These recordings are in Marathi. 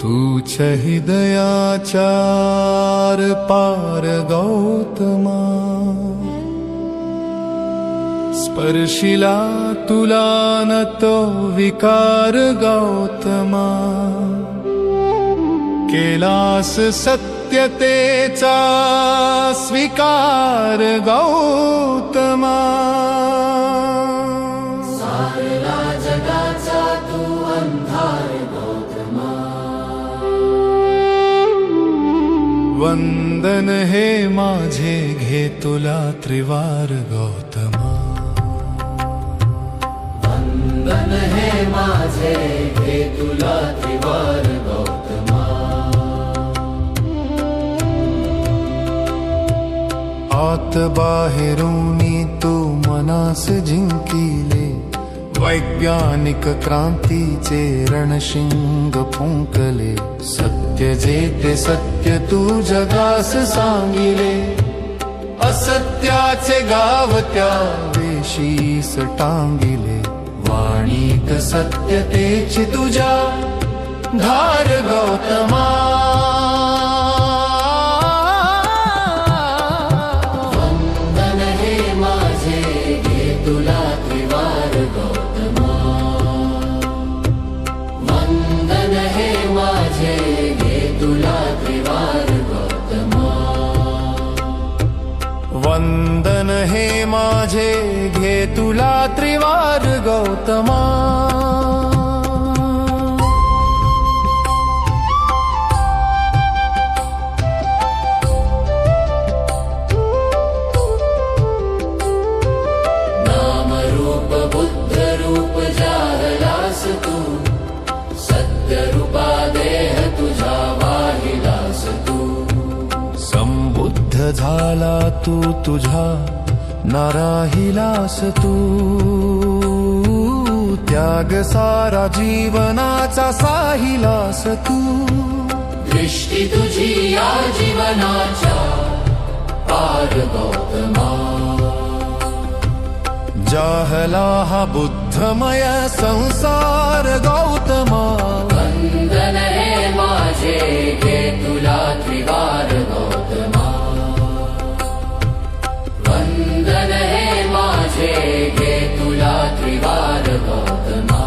तूच हृदयाचार पार गौतमा, स्पर्शिला तुला न तो विकार गौतमा, केलास सत्यतेचा स्वीकार गौतमा। सारला जगाचा तू अंधार गौतमा, वंदन हे माझे घे तुला त्रिवार गौतमा, वंदन हे माझे घे तुला त्रिवार गौतमा। आत बाहेरूनी तू मनास जिंकिले, वैज्ञानिक क्रांतीचे रणशिंग फुंकले, सत्य जे ते सत्य तू जगास सांगिले, असत्याचे गावत्या वेशीस टांगिले, वाणीक सत्यतेची तुझ्या धार गौतमा। वंदन हे माझे घे तुला त्रिवार गौतमा, वंदन हे माझे घे तुला त्रिवार गौतमा। वंदन हे माझे घे तुला त्रिवार गौतमा। नाम रूप बुद्ध रूप जाहलास तू, सत्य रूपा देह तुझा वाहिलास तू। संबुद्ध झाला तू तुझा नाराहिलास तू, त्याग सारा जीवनाचा साहिलास तू। दृष्टी तुझी या जीवनाच्या पार गौतमा, जाहला हा बुद्धमय संसार गौतमा। वंदन हे माझे घे तुला त्रिवार गौतमा, वंदन हे माझे घे तुला त्रिवार गौतमा।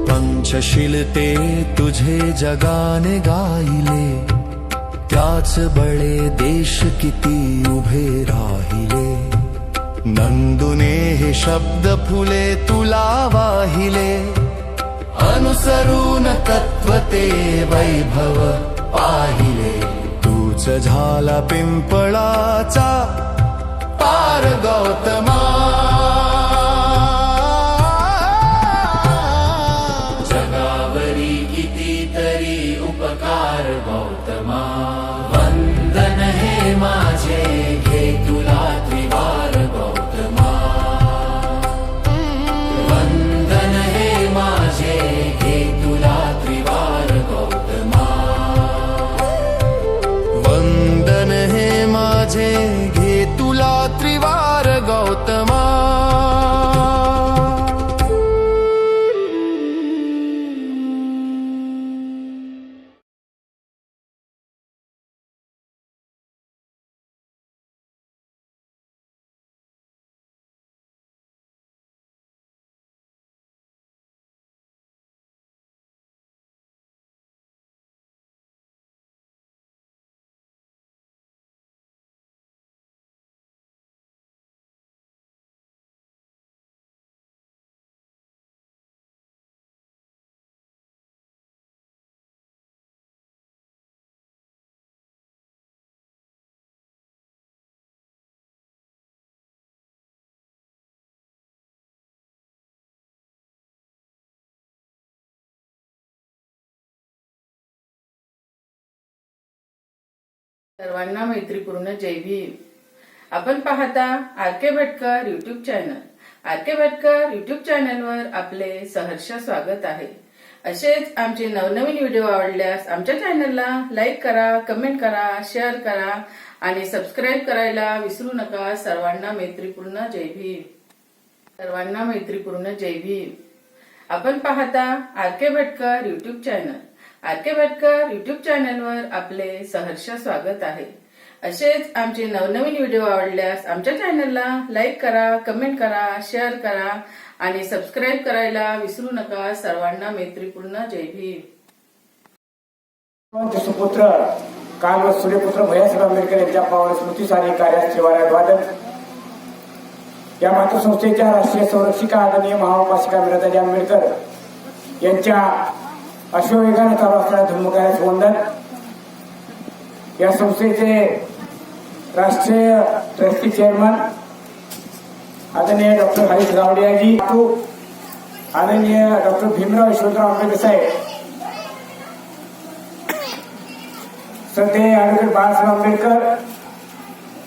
पंचशीलते तुझे जगाने गायले, त्याच बळे देश किती उभे राहिले। नंदुने हे शब्द फुले तुला वाहिले, अनुसरून तत्व ते वैभव पाहिले। तूच झाला पिंपळाचा पार गौतमा, जगावरी कितीतरी उपकार गौतमा। वंदन हे माझे घे तुला त्रिवार गौतमा, वंदन हे माझे घे तुला त्रिवार गौतमा। वंदन हे माझे घे तुला त्रिवार गौतमा। सर्वांना मैत्रीपूर्ण जय भीम। आपण पाहता R K Bhatkar YouTube channel. R K. Bhatkar YouTube चॅनलवर आपले सहर्ष स्वागत आहे. असेच आमचे नवनवीन व्हिडिओ आवडल्यास आमच्या चॅनलला लाईक करा, कमेंट करा, शेअर करा आणि सबस्क्राईब करायला विसरू नका. सर्वांना मैत्रीपूर्ण जय भीम. सर्वांना मैत्रीपूर्ण जय भीम. आपण पाहता R K. Bhatkar YouTube channel. R K. Bhatkar YouTube चॅनलवर आपले सहर्ष स्वागत आहे. असेच आमचे नवनवीन व्हिडिओ आवडल्यास आमच्या चॅनलला लाईक करा, कमेंट करा, शेअर करा आणि सबस्क्राईब करायला विसरू नका. सर्वांना मैत्रीपूर्ण जय भीम. सुपुत्र काल व सूर्यपुत्र भैयासाहेब आंबेडकर यांच्या पावन स्मृतीस आणि कार्यास ठेवाऱ्यात वादन या मातृसंस्थेच्या राष्ट्रीय संरक्षिका आदरणीय महाउपासिका मीराताई आंबेडकर यांच्या अश्ववेगाने चालू असणाऱ्या धम्मकार्यास वंदन. या संस्थेचे राष्ट्रीय ट्रस्टी चेअरमन आदरणीय डॉक्टर हरीश गावडेजी, आदरणीय डॉक्टर भीमराव यशवंतराव आंबेडकर साहेब, श्रद्धेय ॲडव्होकेट बाळासाहेब आंबेडकर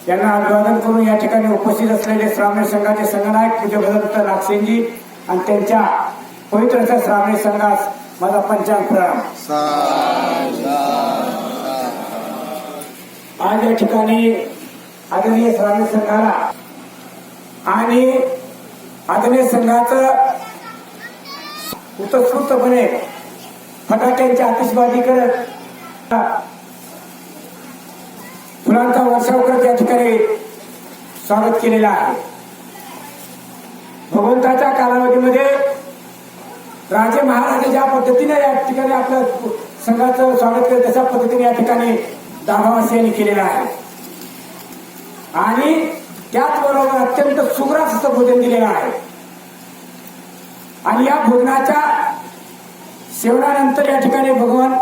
यांना अभिवादन करून या ठिकाणी उपस्थित असलेले श्रावणी संघाचे संघनायक पूज्य भगवंत नागसेनजी आणि त्यांच्या पवित्र श्रावणी संघास माझा पंचांग प्रणाम. आज या ठिकाणी आदरणीय श्रावणी संघाला आणि आदरणीय संघाचं उत्स्फूर्तपणे फटाक्यांची आतिषबाजी करत फुलांचा वर्षाव करत या ठिकाणी स्वागत केलेलं आहे. भगवंताच्या कालावधीमध्ये राजे महाराजे ज्या पद्धतीने या ठिकाणी आपल्या संघाचं स्वागत केलं तशा पद्धतीने या ठिकाणी दाभावासियांनी केलेलं आहे आणि त्याचबरोबर अत्यंत सुग्रास असं भोजन दिलेलं आहे. आणि या भोजनाच्या सेवनानंतर या ठिकाणी भगवान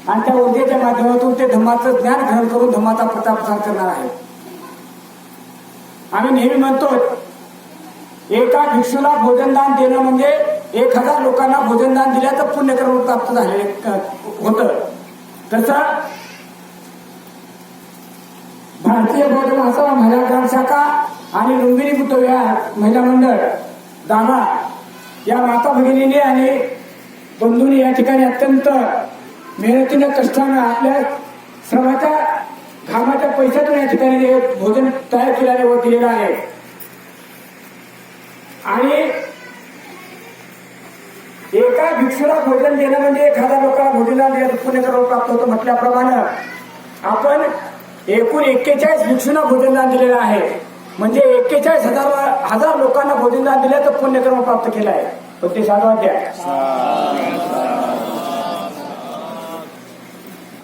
आणि त्या ऊर्जेच्या माध्यमातून ते धम्माचं ज्ञान ग्रहण करून धम्माचा प्रचार करणार आहे. आम्ही नेहमी म्हणतो एका भिक्षूला भोजनदान देणं म्हणजे 1000 लोकांना भोजनदान दिल्याचं पुण्यकर्म प्राप्त झालेले होतं. तसं भारतीय बौद्ध महासभा महिला ग्राम शाखा आणि लुंबिनी बुद्धविहार महिला मंडळ दामा या माता भगिनीने आणि बंधूंनी या ठिकाणी अत्यंत मेहनतीनं कष्टानं आपल्या श्रमाच्या घामाच्या पैशातून या ठिकाणी भोजन तयार केल्याने व दिलेलं आहे. आणि एका भिक्षूला भोजन देणं म्हणजे 1000 लोकांना भोजनदान दिल्याचं पुण्यकर्म प्राप्त होतं म्हटल्याप्रमाणे आपण एकूण 41 भिक्षूंना भोजनदान दिलेलं आहे. म्हणजे 41,000 लोकांना भोजनदान दिल्याचं पुण्यकर्म प्राप्त केलं आहे. पण ते साधवाद द्या.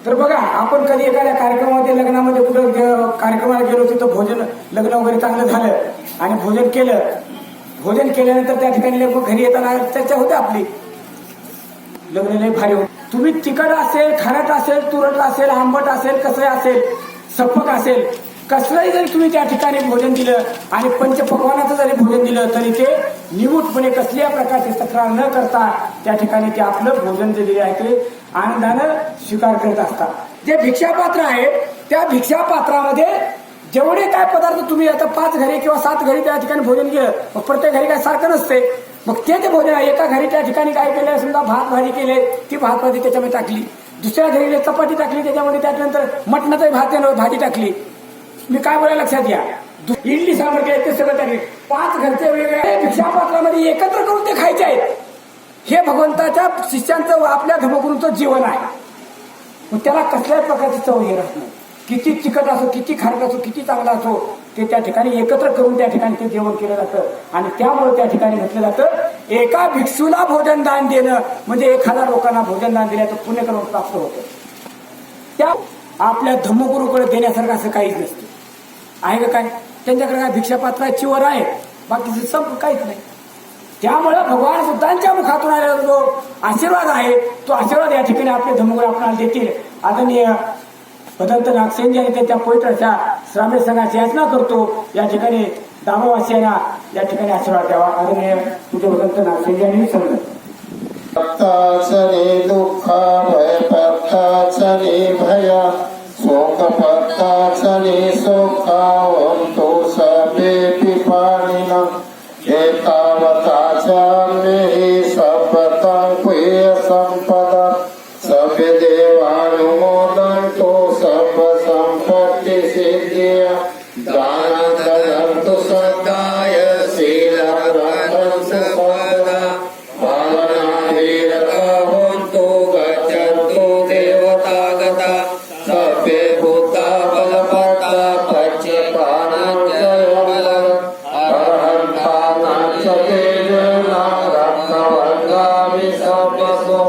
तर बघा, आपण कधी एखाद्या कार्यक्रमामध्ये लग्नामध्ये कुठं कार्यक्रमाला गेलो तिथं भोजन लग्न वगैरे चांगलं झालं आणि भोजन केलं. भोजन केल्यानंतर त्या ठिकाणी लोक घरी येताना चर्चा होते आपली, लग्न लय भारी होत. तुम्ही तिखट असेल, खारट असेल, तुरट असेल, आंबट असेल, कसं असेल, सपक असेल, कसलंही जरी तुम्ही त्या ठिकाणी भोजन दिलं आणि पंचपक्वानाचं जरी भोजन दिलं तरी ते निमूटपणे कसल्या प्रकारची तक्रार न करता त्या ठिकाणी ते आपलं भोजन जे दिले आहे ते आनंदानं स्वीकार करत असतात. जे भिक्षापात्र आहे त्या भिक्षापात्रामध्ये जेवढे काय पदार्थ तुम्ही आता 5 घरी किंवा 7 घरी त्या ठिकाणी भोजन केलं, मग प्रत्येक घरी काय सारखं नसते. मग ते भोजन एका घरी त्या ठिकाणी काय केलं, समजा भात भाजी केले, ती भात भाजी त्याच्यामध्ये टाकली. दुसऱ्या घरी चपाती टाकली, त्याच्यामध्ये त्यानंतर मटणाचा भात भाजी टाकली. मी काय बोलायला लक्षात घ्या, इडली सांबर केले ते सगळं टाकले. 5 घरचे वेगवेगळ्या भिक्षापात्रामध्ये एकत्र करून ते खायचे आहेत. हे भगवंताच्या शिष्यांचं आपल्या धर्मगुरूंचं जीवन आहे. मग त्याला कसल्याच प्रकारची चव हे राहत नाही. किती चिकट असो, किती खारट असो, किती चांगला असो, ते त्या ठिकाणी एकत्र करून त्या ठिकाणी ते जेवण केलं जातं. आणि त्यामुळे त्या ठिकाणी म्हटलं जातं एका भिक्षूला भोजनदान देणं म्हणजे 1000 लोकांना भोजनदान दिल्याचं पुण्यकर्म प्राप्त होतं. त्या आपल्या धम्मगुरूकडे देण्यासारखं असं काहीच नसतं. आहे का काय? त्यांच्याकडे काय भिक्षापात्राची वर आहे, बाकीचं सब काहीच नाही. त्यामुळे भगवान सुद्धांच्या मुखातून आलेला जो आशीर्वाद आहे तो आशीर्वाद या ठिकाणी आपले धर्मगुरू आपल्याला देतील. आदरणीय भगवंत नागसेनजी आणि त्यांच्या पवित्रच्या श्रावणी संघाची याचना करतो या ठिकाणी दामावासियांना या ठिकाणी आशीर्वाद द्यावा. आदरणीय पूज्य भगवंत नागसेनजी यांनी सांगितलं. पत्ताचले दुःख भय पत्ताचले भय शोक पत्ताचले सुख वंतो सबे पिपाणिनं नैवेद्य दानदन्तु सदाय शीलव्रतं सपदा भावनाभिरभवन्तु गच्छन्तु देवतागता सर्वे भूता बलवता पच्यपानञ्जयबलं अरहन्तानां च तेजेन रत्नवर्गामि सर्वसु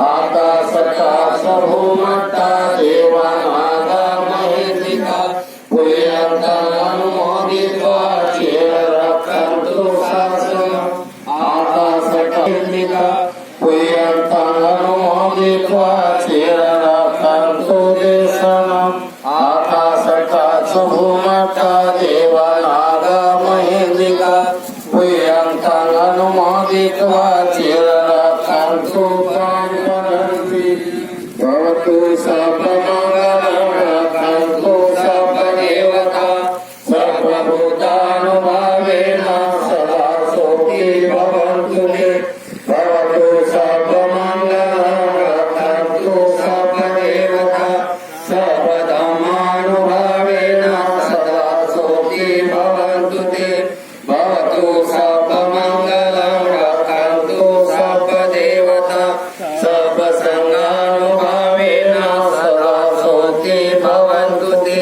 आकाशकाशभूमट्टा देवानागा महेन्द्रिका पुयन्तमनुमोदित्वा चिररक्षन्तु शासनम् आकाशकर्णिका पुयन्तमनुमोदित्वा चिररक्षन्तु देशनम् आकाशकाशभूमट्टा देवानागा महेन्द्रिका पुयन्तमनुमोदित्वा चिररक्षन्तु काञ्चनन्ति भवतु सर्वमङ्गलं रक्षन्तु सर्वदेवता सर्वभूतानुभावेन सदा सुखी भवन्तु ते भवतु सर्वमङ्गलं रक्षन्तु सर्वदेवता सर्वधर्मानुभावेन सदा सुखी भवन्तु ते भवतु सर्वमङ्गलं रक्षन्तु सर्वदेवता सर्वसङ्गानुभावेन सदा सुखी भवन्तु ते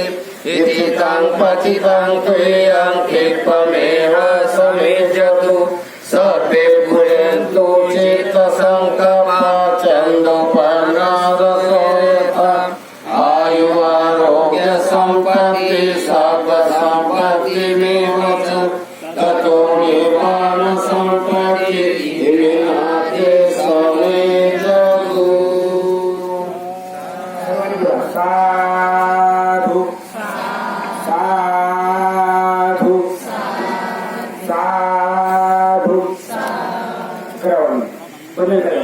इति तं पतितं त्वयं क्षिप्रमेव समेजतु सर्वे भूयन्तु चित्तसङ्कल्पा चन्दोपनादसो यथा आयुरारोग्यसम्पत्ति सर्वसम्पत्तिमेव च ततो निर्वाणसम्पत्ति विनाशे समेजतु साधु साधु साधु करावं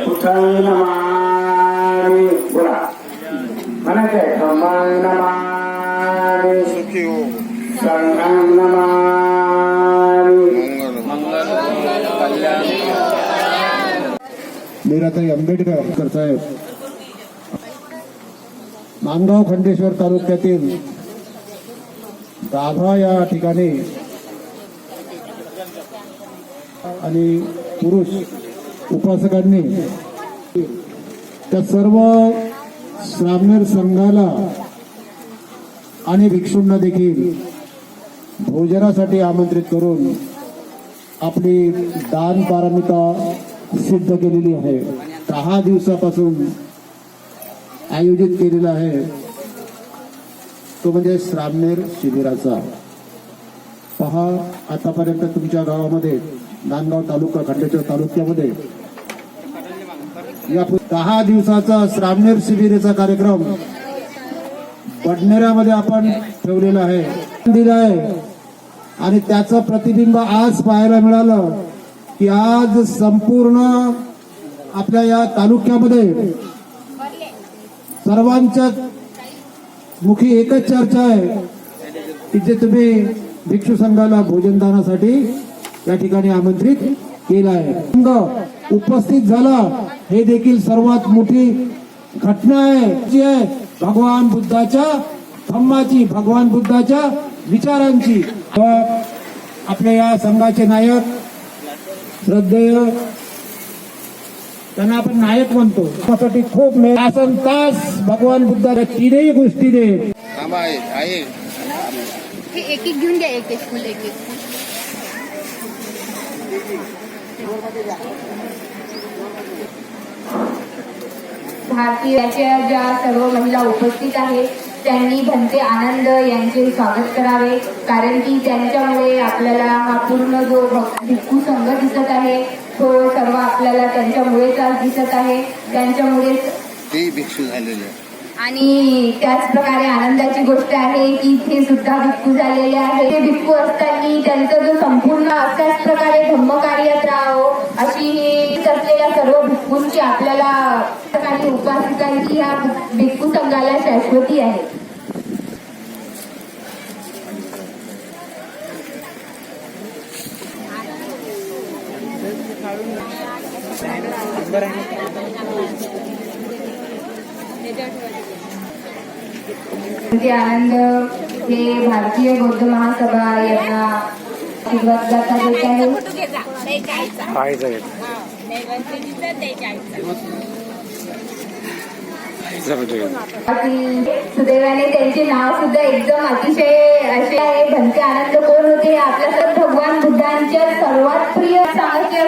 बुद्धाय नमामि बोला म्हणायचंय धम्माय नमामि संघाय नमामि मीराताई आंबेडकर साहेब नांदगाव खंडेश्वर तालुक्यातील दाभा या ठिकाणी आणि पुरुष उपासकांनी त्या सर्व श्रामणेर संघाला आणि भिक्षूंना देखील भोजनासाठी आमंत्रित करून आपली दान पारमिता सिद्ध केलेली आहे. 10 दिवसापासून आयोजित केलेला आहे तो म्हणजे श्रामणेर शिबिराचा. पहा, आतापर्यंत तुमच्या गावामध्ये नांदगाव तालुका खंडेश्वर तालुक्यामध्ये या 10 दिवसाचा श्रामणेर शिबिराचा कार्यक्रम बडनेरामध्ये आपण ठेवलेला आहे दिला आहे आणि त्याचं प्रतिबिंब आज पाहायला मिळालं की आज संपूर्ण आपल्या या तालुक्यामध्ये सर्वांच्या मुखी एकच चर्चा आहे की जे तुम्ही भिक्षू संघाला भोजनदानासाठी या ठिकाणी आमंत्रित केलं आहे. संघ उपस्थित झाला हे देखील सर्वात मोठी घटना आहे जी आहे भगवान बुद्धाच्या धम्माची, भगवान बुद्धाच्या विचारांची. आपल्या या संघाचे नायक श्रद्धेय त्यांना आपण नायक म्हणतो. त्यासाठी खूप तासन तास भगवान बुद्धाच्या 3ही गोष्टी दे. हे एक एक घेऊन घ्या, एक एक फुल एक एक फुल. भारतीयाच्या ज्या सर्व महिला उपस्थित आहेत त्यांनी भंते आनंद यांचे स्वागत करावे, कारण की त्यांच्यामुळे आपल्याला हा पूर्ण जो भिक्खू संघ दिसत आहे तो सर्व आपल्याला त्यांच्यामुळेच आज दिसत आहे. त्यांच्यामुळे ते भिक्षू झालेले आणि त्याचप्रकारे आनंदाची गोष्ट आहे की इथे सुद्धा भिक्खू झालेले आहे. ते भिक्खू असताना त्यांचा जो संपूर्ण अशाच प्रकारे धम्मकार्यात राहावं अशी ही असलेल्या सर्व भिक्खूंची आपल्याला आणि उपासिकांची ह्या भिक्खू संघाला शाश्वती आहे. भंते आनंद हे भारतीय बौद्ध महासभा यांना आशीर्वाद दाता देत आहे. सुदैवाने त्यांचे नाव सुद्धा एकदम अतिशय असे आहे. भंते आनंद कोण होते? आपल्या भगवान बुद्धांच्या सर्वात प्रिय सांगायचे